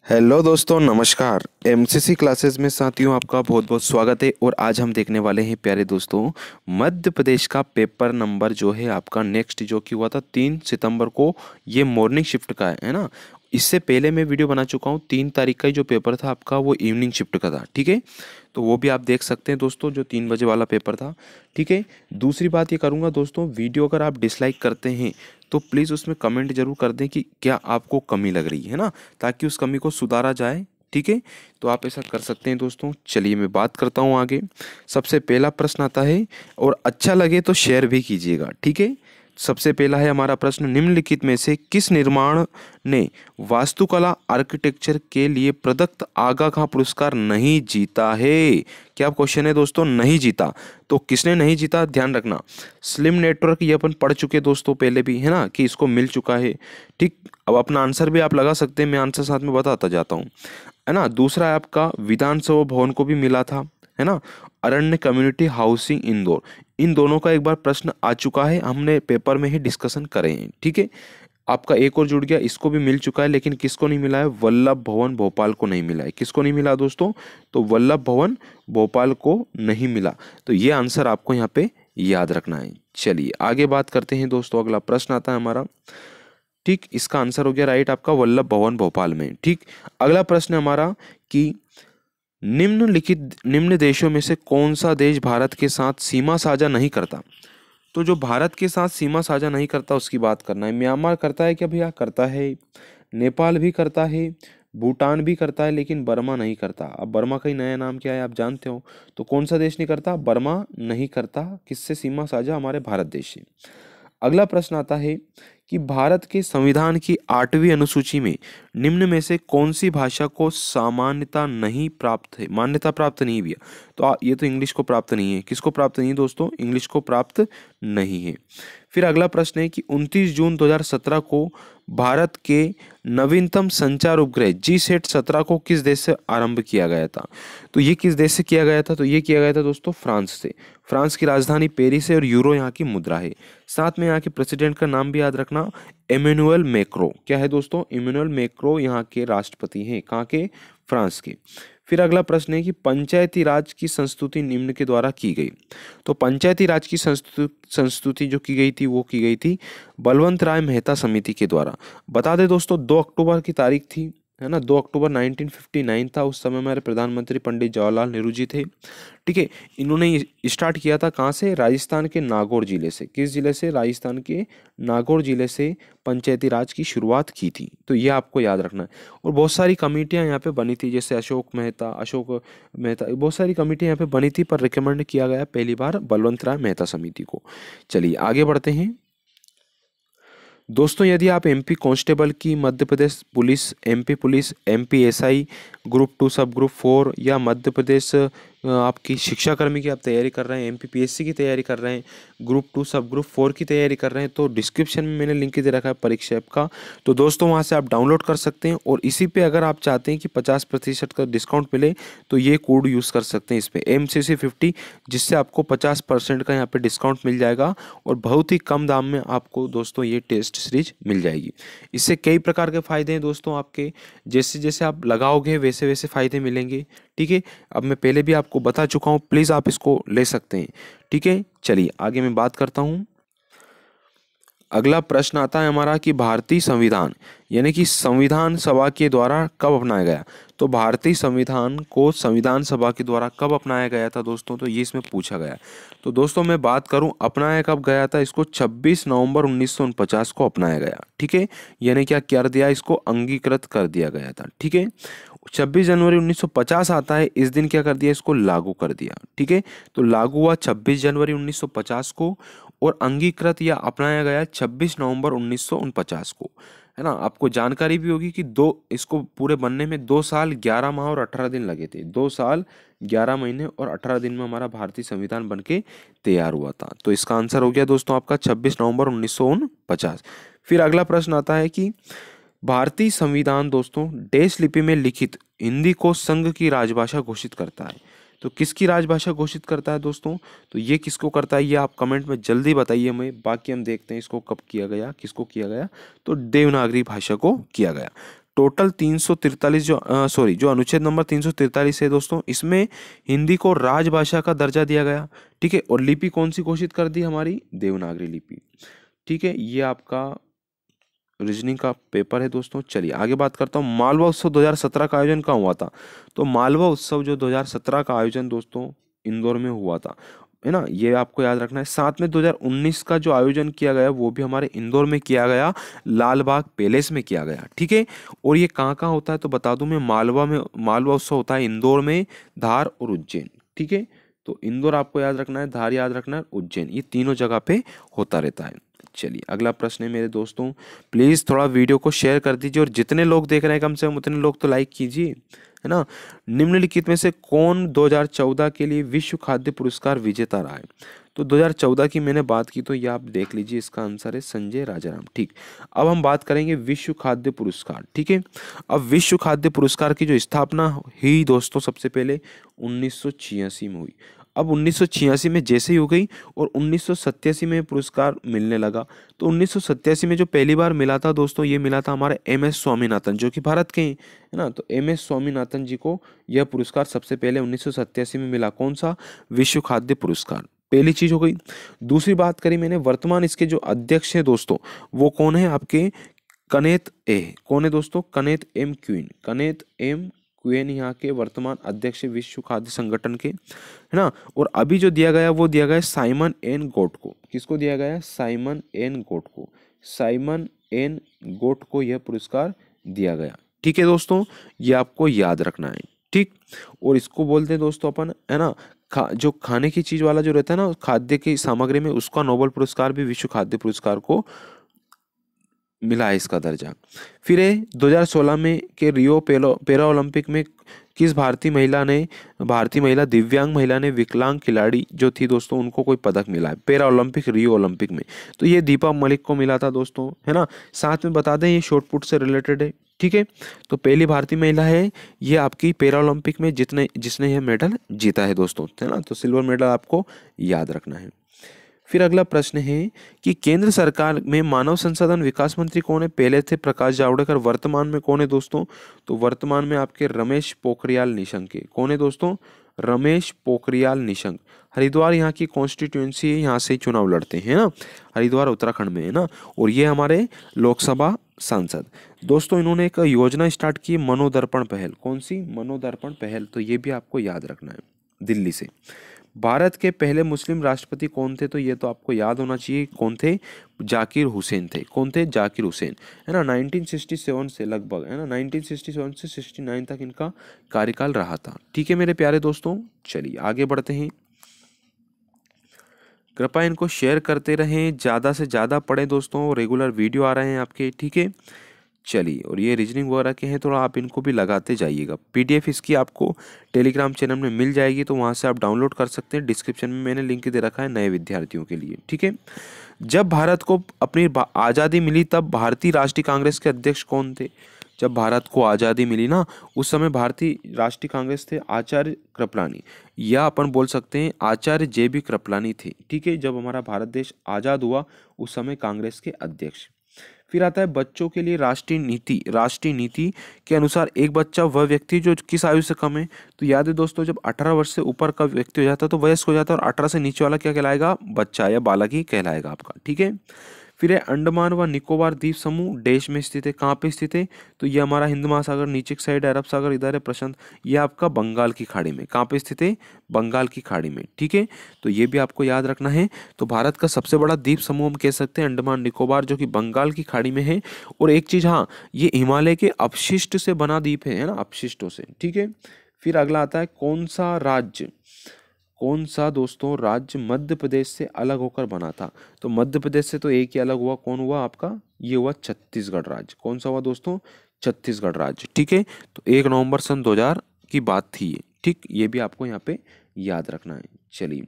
Hello दोस्तों, नमस्कार। MCC classes में साथियों आपका बहुत बहुत स्वागत है। और आज हम देखने वाले हैं प्यारे दोस्तों, मध्य प्रदेश का पेपर नंबर जो है आपका नेक्स्ट, जो कि हुआ था 3 सितंबर को। ये मॉर्निंग शिफ्ट का है ना। इससे पहले मैं वीडियो बना चुका हूँ। 3 तारीख का ही जो पेपर था आपका वो इवनिंग शिफ्ट का था, ठीक है। तो वो भी आप देख सकते हैं दोस्तों, जो 3 बजे वाला पेपर था, ठीक है। दूसरी बात ये करूँगा दोस्तों, वीडियो अगर आप डिसलाइक करते हैं तो प्लीज़ उसमें कमेंट जरूर कर दें कि क्या आपको कमी लग रही है ना, ताकि उस कमी को सुधारा जाए, ठीक है। तो आप ऐसा कर सकते हैं दोस्तों। चलिए मैं बात करता हूँ आगे। सबसे पहला प्रश्न आता है, और अच्छा लगे तो शेयर भी कीजिएगा, ठीक है। सबसे पहला है हमारा प्रश्न, निम्नलिखित में से किस निर्माण ने वास्तुकला आर्किटेक्चर के लिए प्रदत्त आगा खां पुरस्कार नहीं जीता है? क्या क्वेश्चन है दोस्तों, नहीं जीता। तो किसने नहीं जीता, ध्यान रखना। स्लिम नेटवर्क, ये अपन पढ़ चुके दोस्तों पहले भी, है ना, कि इसको मिल चुका है, ठीक। अब अपना आंसर भी आप लगा सकते हैं, मैं आंसर साथ में बताता जाता हूँ, है ना। दूसरा है आपका विधानसभा भवन को भी मिला था, है ना। अरण्य कम्युनिटी हाउसिंग इंदौर, इन दोनों का एक बार प्रश्न आ चुका है, हमने पेपर में ही डिस्कशन करे हैं, ठीक है। आपका एक और जुड़ गया, इसको भी मिल चुका है, लेकिन किसको नहीं मिला है, वल्लभ भवन भोपाल को नहीं मिला है। किसको नहीं मिला दोस्तों, तो वल्लभ भवन भोपाल को नहीं मिला। तो ये आंसर आपको यहाँ पे याद रखना है। चलिए आगे बात करते हैं दोस्तों। अगला प्रश्न आता है हमारा, ठीक। इसका आंसर हो गया राइट आपका, वल्लभ भवन भोपाल में, ठीक। अगला प्रश्न हमारा कि निम्न देशों में से कौन सा देश भारत के साथ सीमा साझा नहीं करता? तो जो भारत के साथ सीमा साझा नहीं करता उसकी बात करना है। म्यांमार करता है क्या भैया? करता है। नेपाल भी करता है, भूटान भी करता है, लेकिन बर्मा नहीं करता। अब बर्मा का ही नया नाम क्या है आप जानते हो। तो कौन सा देश नहीं करता? बर्मा नहीं करता। किससे सीमा साझा? हमारे भारत देश से। अगला प्रश्न आता है कि भारत के संविधान की 8वीं अनुसूची में निम्न में से कौन सी भाषा को सामान्यता नहीं प्राप्त है, मान्यता प्राप्त नहीं भैया? तो ये तो इंग्लिश को प्राप्त नहीं है। किसको प्राप्त नहीं है दोस्तों? इंग्लिश को प्राप्त नहीं है। फिर अगला प्रश्न है कि 29 जून 2017 को भारत के नवीनतम संचार उपग्रह GSAT-17 को किस देश से आरंभ किया गया था? तो ये किस देश से किया गया था? तो ये किया गया था दोस्तों फ्रांस से। फ्रांस की राजधानी पेरिस है और यूरो यहाँ की मुद्रा है। साथ में यहाँ के प्रेसिडेंट का नाम भी याद रखना, इमैनुअल मैक्रो। क्या है दोस्तों? इमैनुअल मैक्रो यहाँ के राष्ट्रपति हैं। कहाँ के? फ्रांस के। फिर अगला प्रश्न है कि पंचायती राज की संस्तुति निम्न के द्वारा की गई। तो पंचायती राज की संस्तुति जो की गई थी वो की गई थी बलवंत राय मेहता समिति के द्वारा। बता दें दोस्तों 2 अक्टूबर की तारीख थी, है ना। 2 अक्टूबर 1959 था। उस समय हमारे प्रधानमंत्री पंडित जवाहरलाल नेहरू जी थे, ठीक है। इन्होंने स्टार्ट किया था कहाँ से? राजस्थान के नागौर जिले से। किस जिले से? राजस्थान के नागौर जिले से पंचायती राज की शुरुआत की थी। तो ये आपको याद रखना है। और बहुत सारी कमेटियां यहाँ पे बनी थी, जैसे अशोक मेहता बहुत सारी कमेटियां यहाँ पे बनी थी, पर रिकमेंड किया गया पहली बार बलवंत राय मेहता समिति को। चलिए आगे बढ़ते हैं दोस्तों। यदि आप MP कांस्टेबल की, Madhya Pradesh police, MP police, MP SI group 2 sub group 4, या मध्य प्रदेश आपकी शिक्षाकर्मी की आप तैयारी कर रहे हैं, MP PSC की तैयारी कर रहे हैं, ग्रुप 2 सब ग्रुप 4 की तैयारी कर रहे हैं, तो डिस्क्रिप्शन में मैंने लिंक दे रखा है परीक्षा ऐप का। तो दोस्तों वहाँ से आप डाउनलोड कर सकते हैं। और इसी पे अगर आप चाहते हैं कि 50% का डिस्काउंट मिले तो ये कोड यूज़ कर सकते हैं इस पर, MCC50, जिससे आपको 50% का यहाँ पे डिस्काउंट मिल जाएगा। और बहुत ही कम दाम में आपको दोस्तों ये टेस्ट सीरीज मिल जाएगी। इससे कई प्रकार के फायदे हैं दोस्तों आपके, जैसे जैसे आप लगाओगे वैसे वैसे फायदे मिलेंगे, ठीक है। अब मैं पहले भी आपको बता चुका हूँ, प्लीज़ आप इसको ले सकते हैं, ठीक है। चलिए आगे मैं बात करता हूँ। अगला प्रश्न आता है हमारा कि भारतीय संविधान यानी कि संविधान सभा के द्वारा कब अपनाया गया? तो भारतीय संविधान को संविधान सभा के द्वारा कब अपनाया गया था दोस्तों? तो ये इसमें पूछा गया। तो दोस्तों मैं बात करूं अपनाया कब गया था, इसको 26 नवंबर 1949 को अपनाया गया, ठीक है। यानी क्या कर दिया, इसको अंगीकृत कर दिया गया था, ठीक है। 26 जनवरी 1950 आता है, इस दिन क्या कर दिया, इसको लागू कर दिया, ठीक है। तो लागू हुआ 26 जनवरी 1950 को, और अंगीकृत या अपनाया गया 26 नवंबर 1949 को, है ना। आपको जानकारी भी होगी कि इसको पूरे बनने में 2 साल 11 माह और 18 दिन लगे थे। 2 साल 11 महीने और 18 दिन में हमारा भारतीय संविधान बनके तैयार हुआ था। तो इसका आंसर हो गया दोस्तों आपका 26 नवंबर 1949। फिर अगला प्रश्न आता है कि भारतीय संविधान दोस्तों डैश लिपि में लिखित हिंदी को संघ की राजभाषा घोषित करता है। तो किसकी राजभाषा घोषित करता है दोस्तों? तो ये किसको करता है, ये आप कमेंट में जल्दी बताइए हमें। बाकी हम देखते हैं इसको कब किया गया, किसको किया गया। तो देवनागरी भाषा को किया गया। टोटल 343 जो अनुच्छेद नंबर 343 है दोस्तों, इसमें हिंदी को राजभाषा का दर्जा दिया गया। ठीक है, और लिपि कौन सी घोषित कर दी, हमारी देवनागरी लिपि। ठीक है, ये आपका रीजनिंग का पेपर है दोस्तों। चलिए आगे बात करता हूँ, मालवा उत्सव 2017 का आयोजन कहाँ हुआ था। तो मालवा उत्सव जो 2017 का आयोजन दोस्तों इंदौर में हुआ था, है ना, ये आपको याद रखना है। साथ में 2019 का जो आयोजन किया गया वो भी हमारे इंदौर में किया गया, लाल बाग पैलेस में किया गया। ठीक है, और ये कहाँ कहाँ होता है तो बता दूं मैं, मालवा उत्सव होता है इंदौर में, धार और उज्जैन। ठीक है, तो इंदौर आपको याद रखना है, धार याद रखना है, उज्जैन, ये तीनों जगह पे होता रहता है। चलिए अगला प्रश्न है मेरे दोस्तों, प्लीज थोड़ा वीडियो को शेयर कर दीजिए, और जितने लोग देख रहे हैं कम से कम उतने लोग तो लाइक कीजिए, है ना। निम्नलिखित में से कौन 2014 के लिए विश्व खाद्य पुरस्कार विजेता रहा है। तो 2014 की मैंने बात की, तो ये आप देख लीजिए, इसका आंसर है संजय राजाराम। ठीक, अब हम बात करेंगे विश्व खाद्य पुरस्कार। ठीक है, अब विश्व खाद्य पुरस्कार की जो स्थापना हुई दोस्तों सबसे पहले 1986 में हुई। अब 1986 में जैसे ही हो गई और 1987 में पुरस्कार मिलने लगा। तो 1987 में जो पहली बार मिला था दोस्तों, ये मिला था हमारे MS स्वामीनाथन, जो कि भारत के हैं, है ना। तो MS स्वामीनाथन जी को यह पुरस्कार सबसे पहले 1987 में मिला। कौन सा, विश्व खाद्य पुरस्कार, पहली चीज हो गई। दूसरी बात करी मैंने, वर्तमान इसके जो अध्यक्ष हैं दोस्तों, वो कौन है आपके, कौन है दोस्तों, कनेत M क्वीन, कनेत M क्वीन यहाँ के वर्तमान अध्यक्ष विश्व खाद्य संगठन के, है ना। और अभी जो दिया गया वो दिया गया साइमन एन गोट को। किसको दिया गया, साइमन एन गोट को, साइमन एन गोट को यह पुरस्कार दिया गया। ठीक है दोस्तों, ये आपको याद रखना है। ठीक, और इसको बोलते हैं दोस्तों अपन, है ना, जो खाने की चीज वाला जो रहता है ना, खाद्य की सामग्री में, उसका नोबेल पुरस्कार भी विश्व खाद्य पुरस्कार को मिला है इसका दर्जा। फिर 2016 में के रियो पैरा ओलंपिक में किस भारतीय महिला दिव्यांग महिला ने, विकलांग खिलाड़ी जो थी दोस्तों, उनको कोई पदक मिला है पैरा ओलंपिक, रियो ओलंपिक में। तो ये दीपा मलिक को मिला था दोस्तों, है ना। साथ में बता दें ये शॉट पुट से रिलेटेड है। ठीक है, तो पहली भारतीय महिला है ये आपकी पैरा ओलंपिक में जिसने यह मेडल जीता है दोस्तों, है ना। तो सिल्वर मेडल आपको याद रखना है। फिर अगला प्रश्न है कि केंद्र सरकार में मानव संसाधन विकास मंत्री कौन है। पहले थे प्रकाश जावड़ेकर, वर्तमान में कौन है दोस्तों, तो वर्तमान में आपके रमेश पोखरियाल निशंक है। कौन है दोस्तों, रमेश पोखरियाल निशंक। हरिद्वार यहाँ की कॉन्स्टिट्यूएंसी है, यहाँ से चुनाव लड़ते हैं ना, हरिद्वार उत्तराखंड में है ना। और ये हमारे लोकसभा सांसद दोस्तों, इन्होंने एक योजना स्टार्ट की, मनोदर्पण पहल। कौन सी, मनोदर्पण पहल, तो ये भी आपको याद रखना है, दिल्ली से। भारत के पहले मुस्लिम राष्ट्रपति कौन थे, तो ये तो आपको याद होना चाहिए, कौन थे, जाकिर हुसैन थे। कौन थे, जाकिर हुसैन, है ना। 1967 से लगभग, है ना, 1967 से 69 तक इनका कार्यकाल रहा था। ठीक है मेरे प्यारे दोस्तों, चलिए आगे बढ़ते हैं। कृपया इनको शेयर करते रहें, ज़्यादा से ज़्यादा पढ़ें दोस्तों, रेगुलर वीडियो आ रहे हैं आपके। ठीक है, चलिए, और ये रीजनिंग वगैरह के हैं, थोड़ा आप इनको भी लगाते जाइएगा। PDF इसकी आपको टेलीग्राम चैनल में मिल जाएगी, तो वहाँ से आप डाउनलोड कर सकते हैं। डिस्क्रिप्शन में मैंने लिंक दे रखा है नए विद्यार्थियों के लिए। ठीक है, जब भारत को अपनी आज़ादी मिली तब भारतीय राष्ट्रीय कांग्रेस के अध्यक्ष कौन थे। जब भारत को आज़ादी मिली ना, उस समय भारतीय राष्ट्रीय कांग्रेस थे आचार्य कृपलानी, या अपन बोल सकते हैं आचार्य JB कृपलानी थे। ठीक है, जब हमारा भारत देश आज़ाद हुआ उस समय कांग्रेस के अध्यक्ष। फिर आता है बच्चों के लिए राष्ट्रीय नीति। राष्ट्रीय नीति के अनुसार एक बच्चा वह व्यक्ति जो किस आयु से कम है, तो याद है दोस्तों, जब 18 वर्ष से ऊपर का व्यक्ति हो जाता है तो वयस्क हो जाता है, और 18 से नीचे वाला क्या कहलाएगा, बच्चा या बालक ही कहलाएगा आपका। ठीक है, फिर है अंडमान व निकोबार द्वीप समूह देश में स्थित है। कहाँ पे स्थित है, तो ये हमारा हिंद महासागर नीचे की साइड, अरब सागर इधर है, प्रशांत, ये आपका बंगाल की खाड़ी में। कहाँ पे स्थित है, बंगाल की खाड़ी में। ठीक है, तो ये भी आपको याद रखना है। तो भारत का सबसे बड़ा द्वीप समूह हम कह सकते हैं अंडमान निकोबार, जो कि बंगाल की खाड़ी में है। और एक चीज, हाँ, ये हिमालय के अपशिष्ट से बना द्वीप है ना, अपशिष्टों से। ठीक है, फिर अगला आता है कौन सा दोस्तों राज्य मध्य प्रदेश से अलग होकर बना था। तो मध्य प्रदेश से तो एक ही अलग हुआ, कौन हुआ आपका, ये हुआ छत्तीसगढ़ राज्य। कौन सा हुआ दोस्तों, छत्तीसगढ़ राज्य। ठीक है, तो 1 नवंबर सन 2000 की बात थी ये। ठीक, ये भी आपको यहाँ पे याद रखना है। चलिए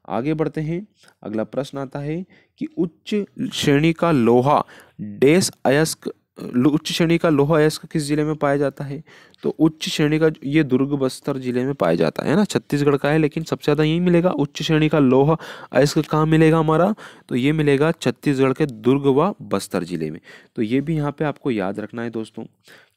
आगे बढ़ते हैं। अगला प्रश्न आता है कि उच्च श्रेणी का लोहा डैश अयस्क उच्च श्रेणी का लोहा अयस्क किस जिले में पाया जाता है? तो उच्च श्रेणी का ये दुर्ग बस्तर जिले में पाया जाता है ना, छत्तीसगढ़ का है लेकिन सबसे ज़्यादा यही मिलेगा। उच्च श्रेणी का लोहा अयस्क कहाँ मिलेगा हमारा? तो ये मिलेगा छत्तीसगढ़ के दुर्ग व बस्तर जिले में। तो ये भी यहाँ पे आपको याद रखना है दोस्तों।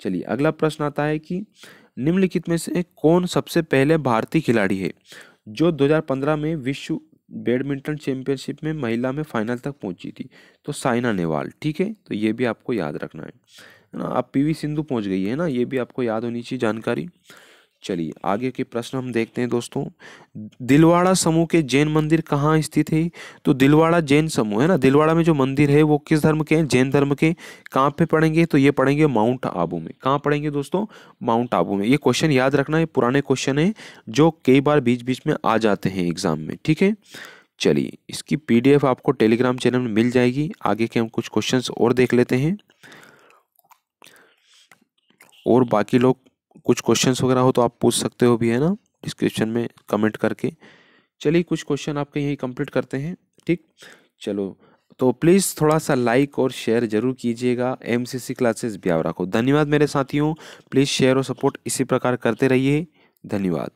चलिए अगला प्रश्न आता है कि निम्नलिखित में से कौन सबसे पहले भारतीय खिलाड़ी है जो 2015 में विश्व बैडमिंटन चैंपियनशिप में महिला में फाइनल तक पहुंची थी? तो साइना नेहवाल। ठीक है, तो ये भी आपको याद रखना है ना। अब पीवी सिंधु पहुंच गई है ना, ये भी आपको याद होनी चाहिए जानकारी। चलिए आगे के प्रश्न हम देखते हैं दोस्तों। दिलवाड़ा समूह के जैन मंदिर कहाँ स्थित है? तो दिलवाड़ा जैन समूह है ना, दिलवाड़ा में जो मंदिर है वो किस धर्म के हैं? जैन धर्म के। कहाँ पे पढ़ेंगे? तो ये पढ़ेंगे माउंट आबू में। कहाँ पढ़ेंगे दोस्तों? माउंट आबू में। ये क्वेश्चन याद रखना है, पुराने क्वेश्चन है जो कई बार बीच बीच में आ जाते हैं एग्जाम में। ठीक है, चलिए इसकी पीडीएफ आपको टेलीग्राम चैनल में मिल जाएगी। आगे के हम कुछ क्वेश्चंस और देख लेते हैं, और बाकी लोग कुछ क्वेश्चंस वगैरह हो तो आप पूछ सकते हो भी, है ना, डिस्क्रिप्शन में कमेंट करके। चलिए कुछ क्वेश्चन आपके यहीं कंप्लीट करते हैं। ठीक, चलो तो प्लीज़ थोड़ा सा लाइक और शेयर जरूर कीजिएगा। एमसीसी क्लासेस ब्यावरा को धन्यवाद मेरे साथियों। प्लीज़ शेयर और सपोर्ट इसी प्रकार करते रहिए। धन्यवाद।